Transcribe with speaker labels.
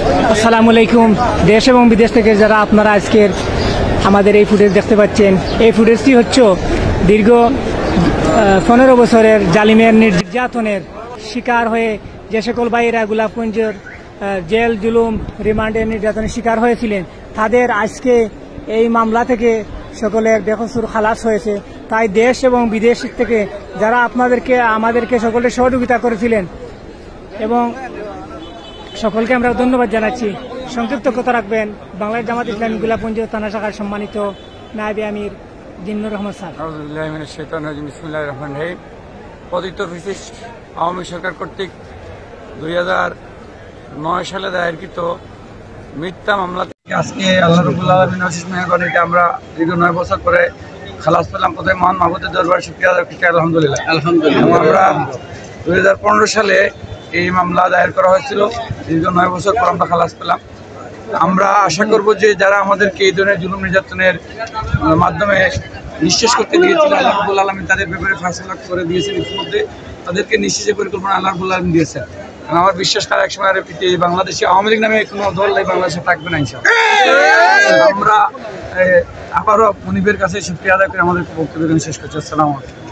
Speaker 1: আসসালামু আলাইকুম। দেশ এবং বিদেশ থেকে যারা আপনারা আজকের আমাদের এই ফুটেজ দেখতে পাচ্ছেন, এই ফুটেজটি হচ্ছে দীর্ঘ 15 বছরের জালিমের নির্যাতনের শিকার হয়ে যে সকল ভাইয়েরা গোলাপগঞ্জের জেল জুলুম রিমান্ডের নির্যাতনের শিকার হয়েছিলেন, তাদের আজকে এই মামলা থেকে সকলের বেকসুর খালাস হয়েছে। তাই দেশ এবং বিদেশ থেকে যারা আমাদেরকে সকলের সহযোগিতা করেছিলেন এবং সকলকে আমরা ধন্যবাদ জানাচ্ছি। সংক্ষিপ্ত কথা রাখবেন বাংলাদেশ জামাত ইসলামী গোলাপগঞ্জ থানা শাখার সম্মানিত নায়েবে আমির জিন্নুর রহমান স্যার।
Speaker 2: বিসমিল্লাহির রহমানির রহিম। পতিত ফ্যাসিস্ট আওয়ামী সরকার কর্তৃক 2009 সালে দায়েরকৃত মিথ্যা মামলা থেকে আজকে আল্লাহ রাব্বুল আলামিনের অশেষ মেহেরবানিতে আমরা দীর্ঘ 9 বছর পরে খালাস পেলাম। প্রথমে মহান মাহবুদের দরবারে শুকরিয়া আদায় করছি, আলহামদুলিল্লাহ। আমরা 2015 সালে এই মামলা দায়ের করা হয়েছিল। দীর্ঘ 9 বছর পর আমরা খালাস পেলাম। আমরা আশা করব যে যারা আমাদেরকে এই ধরনের জুলুম নির্যাতনের মাধ্যমে নিঃশেষ করতে দিয়েছিল, আল্লাহ রাব্বুল আলামিন তাদের ব্যাপারে ফায়সালা করে দিয়েছেন। ইতিমধ্যে তাদেরকে নিঃশেষের পরিকল্পনা আল্লাহ রাব্বুল আলামিন দিয়েছেন। কারণ আমার বিশ্বাস তারা একসময় বাংলাদেশে আওয়ামী লীগ নামে কোনো দল এই বাংলাদেশে থাকবে না ইনশাআল্লাহ। আমরা আবারও মুনিবের কাছে শুকরিয়া আদায় করে আমাদের বক্তব্য শেষ করছি। আসসালামু আলাইকুম।